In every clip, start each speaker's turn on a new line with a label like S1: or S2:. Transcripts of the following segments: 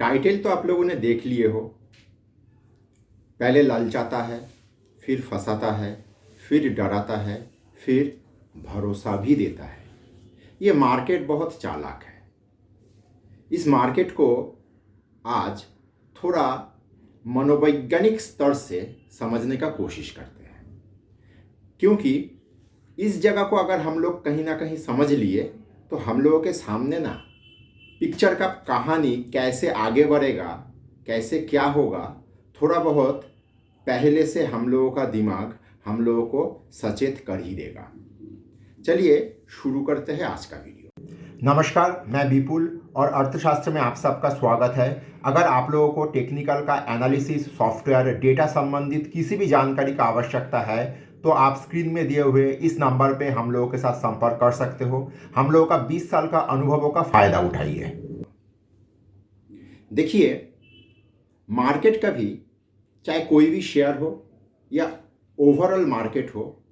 S1: Title तो आप लोगों ने देख लिए हो। पहले ललचाता है, फिर फंसाता है, फिर डराता है, फिर भरोसा भी देता है। ये मार्केट बहुत चालाक है। इस मार्केट को आज थोड़ा मनोवैज्ञानिक स्तर से समझने का कोशिश करते हैं, क्योंकि इस जगह को अगर हम लोग कहीं ना कहीं समझ लिए तो हम लोगों के सामने ना पिक्चर का कहानी कैसे आगे बढ़ेगा, कैसे क्या होगा, थोड़ा बहुत पहले से हम लोगों का दिमाग हम लोगों को सचेत कर ही देगा। चलिए शुरू करते हैं आज का वीडियो। नमस्कार, मैं विपुल और अर्थशास्त्र में आप सबका स्वागत है। अगर आप लोगों को टेक्निकल का एनालिसिस, सॉफ्टवेयर, डेटा संबंधित किसी भी जानकारी का आवश्यकता है तो आप स्क्रीन में दिए हुए इस नंबर पे हम लोगों के साथ संपर्क कर सकते हो। हम लोगों का 20 साल का अनुभवों का फायदा उठाइए। देखिए, मार्केट कभी, चाहे कोई भी शेयर हो या ओवरऑल मार्केट हो,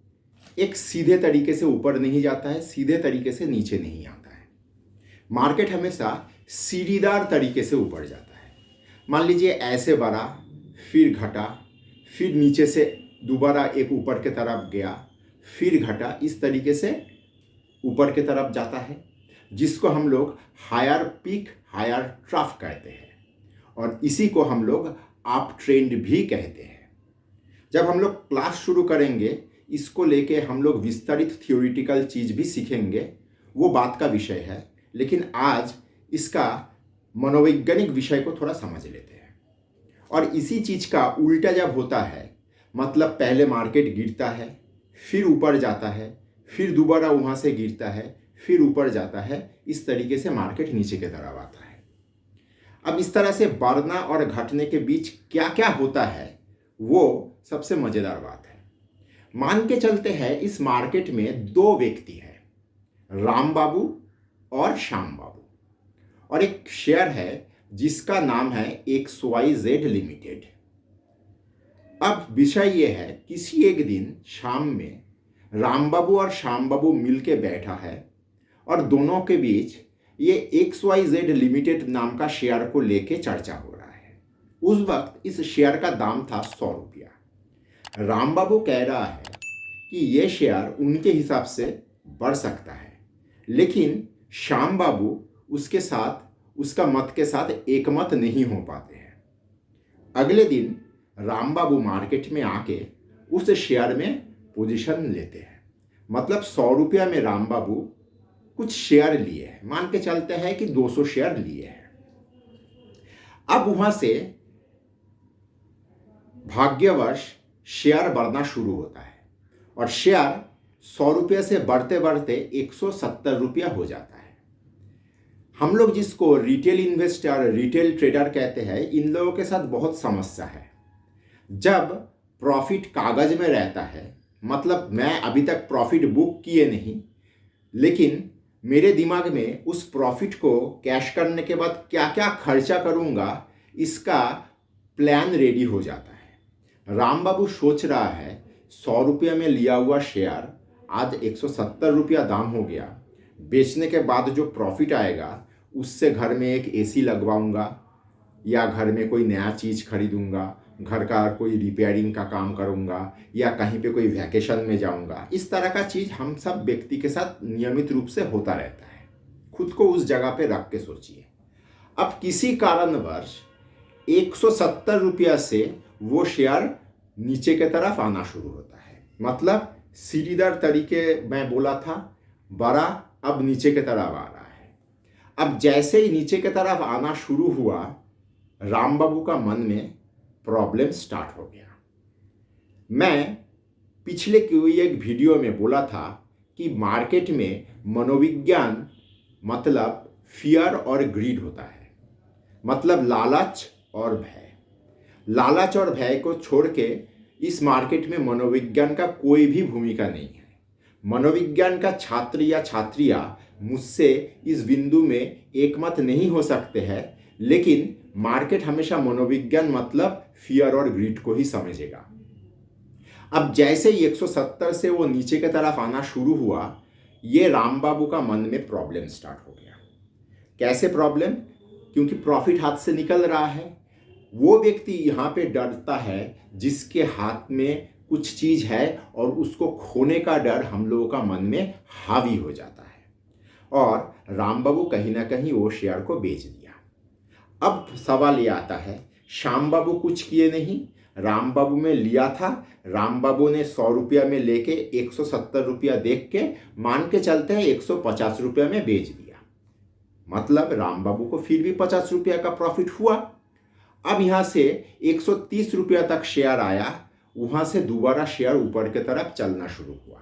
S1: एक सीधे तरीके से ऊपर नहीं जाता है, सीधे तरीके से नीचे नहीं आता है। मार्केट हमेशा सीढ़ीदार तरीके से ऊपर जाता है। मान लीजिए ऐसे बढ़ा, फिर घटा, फिर नीचे से दोबारा एक ऊपर के तरफ गया, फिर घटा, इस तरीके से ऊपर के तरफ जाता है, जिसको हम लोग हायर पीक हायर ट्रफ कहते हैं, और इसी को हम लोग अप ट्रेंड भी कहते हैं। जब हम लोग क्लास शुरू करेंगे, इसको लेके हम लोग विस्तारित थियोरिटिकल चीज़ भी सीखेंगे, वो बात का विषय है। लेकिन आज इसका मनोवैज्ञानिक विषय को थोड़ा समझ लेते हैं। और इसी चीज़ का उल्टा जब होता है, मतलब पहले मार्केट गिरता है, फिर ऊपर जाता है, फिर दोबारा वहाँ से गिरता है, फिर ऊपर जाता है, इस तरीके से मार्केट नीचे की तरफ आता है। अब इस तरह से बढ़ना और घटने के बीच क्या क्या होता है, वो सबसे मज़ेदार बात है। मान के चलते हैं इस मार्केट में दो व्यक्ति हैं, राम बाबू और श्याम बाबू, और एक शेयर है जिसका नाम है XYZ लिमिटेड। अब विषय ये है, किसी एक दिन शाम में राम बाबू और श्याम बाबू मिल के बैठा है और दोनों के बीच ये XYZ लिमिटेड नाम का शेयर को लेके चर्चा हो रहा है। उस वक्त इस शेयर का दाम था 100 रुपया। राम बाबू कह रहा है कि ये शेयर उनके हिसाब से बढ़ सकता है, लेकिन श्याम बाबू उसके साथ, उसका मत के साथ एक मत नहीं हो पाते हैं। अगले दिन राम बाबू मार्केट में आके उस शेयर में पोजीशन लेते हैं। मतलब 100 रुपया में राम बाबू कुछ शेयर लिए हैं, मान के चलते हैं कि 200 शेयर लिए हैं। अब वहां से भाग्यवश शेयर बढ़ना शुरू होता है और शेयर 100 रुपये से बढ़ते बढ़ते 170 रुपया हो जाता है। हम लोग जिसको रिटेल इन्वेस्टर, रिटेल ट्रेडर कहते हैं, इन लोगों के साथ बहुत समस्या है। जब प्रॉफिट कागज में रहता है, मतलब मैं अभी तक प्रॉफिट बुक किए नहीं, लेकिन मेरे दिमाग में उस प्रॉफिट को कैश करने के बाद क्या क्या खर्चा करूंगा, इसका प्लान रेडी हो जाता है। राम बाबू सोच रहा है 100 रुपये में लिया हुआ शेयर आज 170 रुपया दाम हो गया, बेचने के बाद जो प्रॉफिट आएगा उससे घर में एक AC लगवाऊंगा, या घर में कोई नया चीज़ खरीदूंगा, घर का कोई रिपेयरिंग का काम करूंगा, या कहीं पे कोई वैकेशन में जाऊंगा। इस तरह का चीज़ हम सब व्यक्ति के साथ नियमित रूप से होता रहता है। खुद को उस जगह पे रख के सोचिए। अब किसी कारणवश 170 रुपया से वो शेयर नीचे की तरफ आना शुरू होता है। मतलब सीढ़ीदार तरीके मैं बोला था, बड़ा, अब नीचे की तरफ आ रहा है। अब जैसे ही नीचे की तरफ आना शुरू हुआ, राम बाबू का मन में प्रॉब्लम स्टार्ट हो गया। मैं पिछले कोई एक वीडियो में बोला था कि मार्केट में मनोविज्ञान मतलब फियर और ग्रीड होता है, मतलब लालच और भय। लालच और भय को छोड़ के इस मार्केट में मनोविज्ञान का कोई भी भूमिका नहीं है। मनोविज्ञान का छात्र या छात्रियां मुझसे इस बिंदु में एकमत नहीं हो सकते हैं, लेकिन मार्केट हमेशा मनोविज्ञान मतलब फियर और ग्रीड को ही समझेगा। अब जैसे ही 170 से वो नीचे की तरफ आना शुरू हुआ, ये राम बाबू का मन में प्रॉब्लम स्टार्ट हो गया। कैसे प्रॉब्लम? क्योंकि प्रॉफिट हाथ से निकल रहा है। वो व्यक्ति यहाँ पे डरता है जिसके हाथ में कुछ चीज़ है और उसको खोने का डर हम लोगों का मन में हावी हो जाता है। और राम बाबू कहीं ना कहीं वो शेयर को बेच दिया। अब सवाल ये आता है, श्याम बाबू कुछ किए नहीं, राम बाबू में लिया था, राम बाबू ने 100 रुपया में लेके 170 रुपया देख के मान के चलते हैं 150 रुपया में बेच दिया। मतलब राम बाबू को फिर भी 50 रुपया का प्रॉफिट हुआ। अब यहाँ से 130 रुपया तक शेयर आया, वहाँ से दोबारा शेयर ऊपर की तरफ चलना शुरू हुआ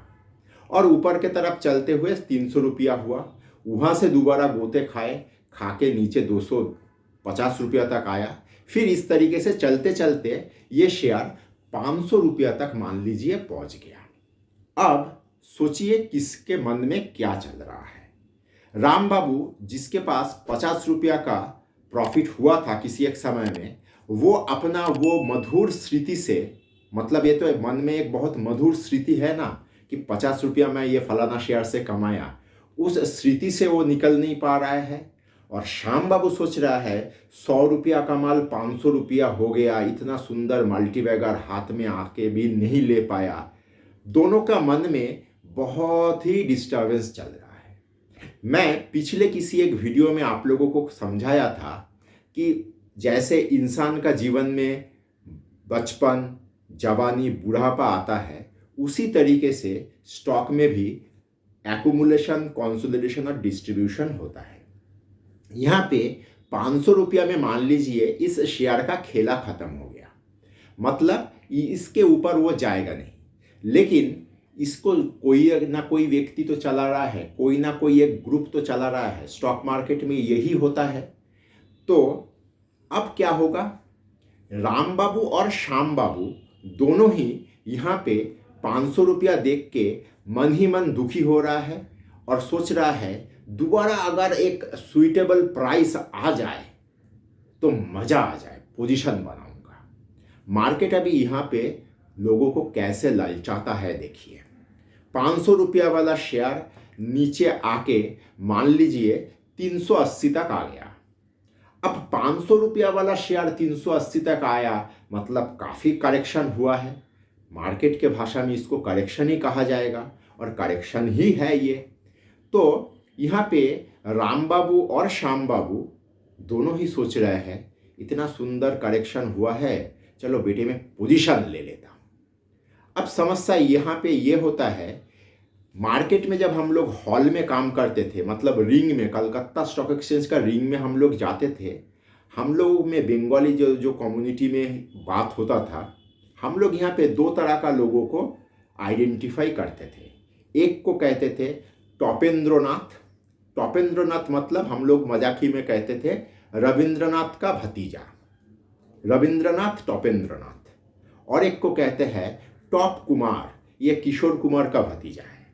S1: और ऊपर की तरफ चलते हुए 300 रुपया हुआ। वहाँ से दोबारा गोते खाए, खा के नीचे 250 रुपया तक आया। फिर इस तरीके से चलते चलते ये शेयर 500 रुपया तक मान लीजिए पहुँच गया। अब सोचिए किसके मन में क्या चल रहा है। राम बाबू जिसके पास 50 रुपया का प्रॉफिट हुआ था किसी एक समय में, वो अपना वो मधुर स्मृति से, मतलब ये तो मन में एक बहुत मधुर स्मृति है ना कि 50 रुपया मैं ये फलाना शेयर से कमाया, उस स्मृति से वो निकल नहीं पा रहा है। और श्याम बाबू सोच रहा है 100 रुपया का माल 500 रुपया हो गया, इतना सुंदर मल्टीबैगर हाथ में आके भी नहीं ले पाया। दोनों का मन में बहुत ही डिस्टर्बेंस चल रहा है। मैं पिछले किसी एक वीडियो में आप लोगों को समझाया था कि जैसे इंसान का जीवन में बचपन, जवानी, बुढ़ापा आता है, उसी तरीके से स्टॉक में भी एक्यूमुलेशन, कंसोलिडेशन और डिस्ट्रीब्यूशन होता है। यहाँ पे 500 रुपया में मान लीजिए इस शेयर का खेला खत्म हो गया, मतलब इसके ऊपर वो जाएगा नहीं। लेकिन इसको कोई ना कोई व्यक्ति तो चला रहा है, कोई ना कोई एक ग्रुप तो चला रहा है। स्टॉक मार्केट में यही होता है। तो अब क्या होगा, राम बाबू और श्याम बाबू दोनों ही यहाँ पे 500 रुपया देख के मन ही मन दुखी हो रहा है और सोच रहा है दोबारा अगर एक सुइटेबल प्राइस आ जाए तो मज़ा आ जाए, पोजीशन बनाऊंगा। मार्केट अभी यहाँ पे लोगों को कैसे ललचाता है देखिए। 500 रुपया वाला शेयर नीचे आके मान लीजिए 380 तक आ गया। अब 500 रुपया वाला शेयर 380 तक आया, मतलब काफ़ी करेक्शन हुआ है। मार्केट के भाषा में इसको करेक्शन ही कहा जाएगा और करेक्शन ही है ये। तो यहाँ पे राम बाबू और श्याम बाबू दोनों ही सोच रहे हैं इतना सुंदर करेक्शन हुआ है, चलो बेटे मैं पोजीशन ले लेता हूँ। अब समस्या यहाँ पे ये होता है, मार्केट में जब हम लोग हॉल में काम करते थे, मतलब रिंग में, कलकत्ता स्टॉक एक्सचेंज का रिंग में हम लोग जाते थे, हम लोग में बंगाली जो कम्युनिटी में बात होता था, हम लोग यहाँ पे 2 तरह का लोगों को आइडेंटिफाई करते थे। एक को कहते थे टॉपेंद्रनाथ। टॉपेंद्रनाथ मतलब हम लोग मजाकी में कहते थे रविंद्रनाथ का भतीजा, रविंद्रनाथ टॉपेंद्रनाथ। और एक को कहते हैं टॉप कुमार, ये किशोर कुमार का भतीजा है।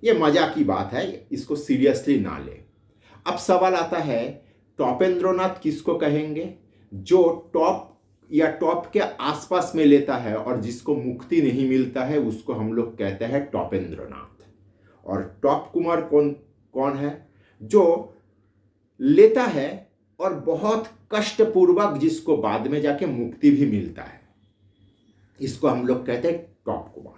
S1: ये मजाक की बात है, इसको सीरियसली ना ले। अब सवाल आता है टॉपेंद्रनाथ किसको कहेंगे? जो टॉप या टॉप के आसपास में लेता है और जिसको मुक्ति नहीं मिलता है उसको हम लोग कहते हैं टॉपेंद्रनाथ। और टॉप कुमार कौन है? जो लेता है और बहुत कष्टपूर्वक जिसको बाद में जाके मुक्ति भी मिलता है, इसको हम लोग कहते हैं टॉप कुमार।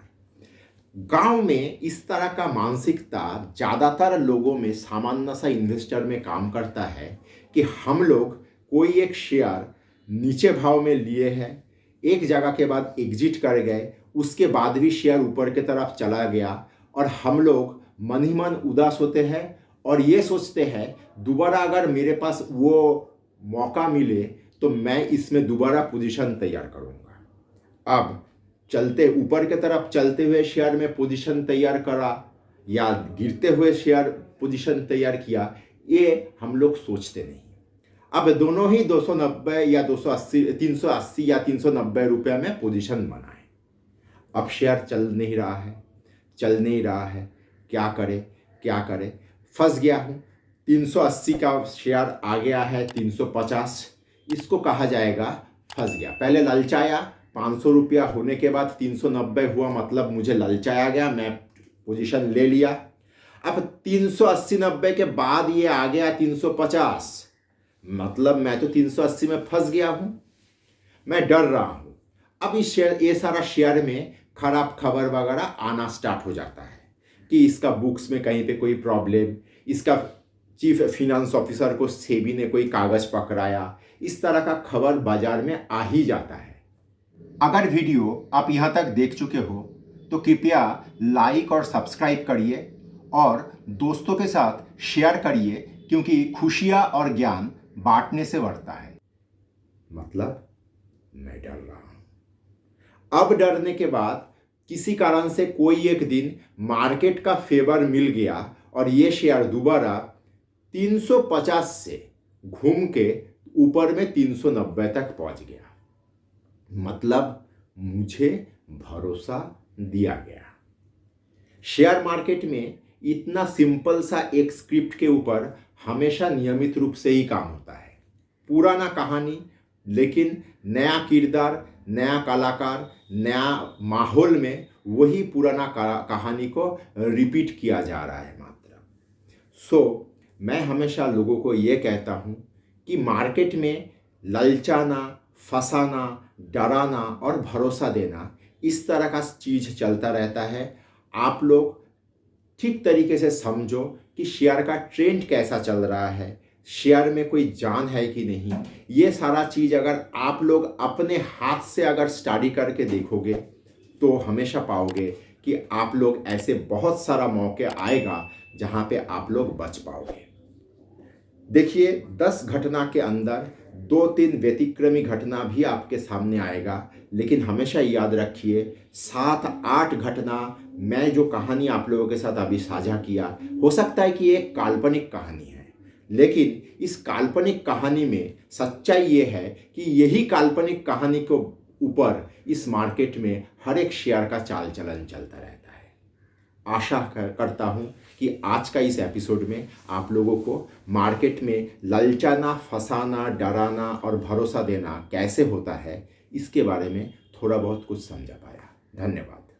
S1: गांव में इस तरह का मानसिकता ज़्यादातर लोगों में, सामान्य सा इन्वेस्टर में काम करता है कि हम लोग कोई एक शेयर नीचे भाव में लिए हैं, एक जगह के बाद एग्जिट कर गए, उसके बाद भी शेयर ऊपर की तरफ चला गया और हम लोग मन ही मन उदास होते हैं और ये सोचते हैं दोबारा अगर मेरे पास वो मौका मिले तो मैं इसमें दोबारा पोजीशन तैयार करूँगा। अब चलते ऊपर की तरफ चलते हुए शेयर में पोजीशन तैयार करा या गिरते हुए शेयर पोजीशन तैयार किया, ये हम लोग सोचते नहीं। अब दोनों ही 290 या 280, 380 या 390 रुपये में पोजीशन बनाए। अब शेयर चल नहीं रहा है, क्या करे, फंस गया हूँ। 380 का शेयर आ गया है 350, इसको कहा जाएगा फंस गया। पहले ललचाया, 500 रुपया होने के बाद 390 हुआ, मतलब मुझे ललचाया गया, मैं पोजीशन ले लिया। अब 380-90 के बाद ये आ गया 350, मतलब मैं तो 380 में फंस गया हूँ, मैं डर रहा हूँ। अब इस शेयर, ये सारा शेयर में खराब खबर वगैरह आना स्टार्ट हो जाता है कि इसका बुक्स में कहीं पे कोई प्रॉब्लम, इसका चीफ फिनेंस ऑफिसर को सेबी ने कोई कागज पकड़ाया, इस तरह का खबर बाजार में आ ही जाता है। अगर वीडियो आप यहाँ तक देख चुके हो तो कृपया लाइक और सब्सक्राइब करिए और दोस्तों के साथ शेयर करिए, क्योंकि खुशियाँ और ज्ञान बांटने से बढ़ता है। मतलब मैं डर रहा हूँ। अब डरने के बाद किसी कारण से कोई एक दिन मार्केट का फेवर मिल गया और ये शेयर दोबारा 350 से घूम के ऊपर में 390 तक पहुंच गया। मतलब मुझे भरोसा दिया गया। शेयर मार्केट में इतना सिंपल सा एक स्क्रिप्ट के ऊपर हमेशा नियमित रूप से ही काम होता है। पुराना कहानी, लेकिन नया किरदार, नया कलाकार, नया माहौल में वही पुराना कहानी को रिपीट किया जा रहा है मात्र। मैं हमेशा लोगों को ये कहता हूँ कि मार्केट में ललचाना, फंसाना, डराना और भरोसा देना, इस तरह का चीज़ चलता रहता है। आप लोग ठीक तरीके से समझो कि शेयर का ट्रेंड कैसा चल रहा है, शेयर में कोई जान है कि नहीं। ये सारा चीज़ अगर आप लोग अपने हाथ से अगर स्टडी करके देखोगे तो हमेशा पाओगे कि आप लोग ऐसे बहुत सारा मौके आएगा जहाँ पे आप लोग बच पाओगे। देखिए, 10 घटना के अंदर 2-3 व्यतिक्रमी घटना भी आपके सामने आएगा, लेकिन हमेशा याद रखिए 7-8 घटना मैं जो कहानी आप लोगों के साथ अभी साझा किया, हो सकता है कि ये एक काल्पनिक कहानी है, लेकिन इस काल्पनिक कहानी में सच्चाई ये है कि यही काल्पनिक कहानी के ऊपर इस मार्केट में हर एक शेयर का चाल चलन चलता रहता है। आशा करता हूँ कि आज का इस एपिसोड में आप लोगों को मार्केट में ललचाना, फंसाना, डराना और भरोसा देना कैसे होता है, इसके बारे में थोड़ा बहुत कुछ समझा पाया। धन्यवाद।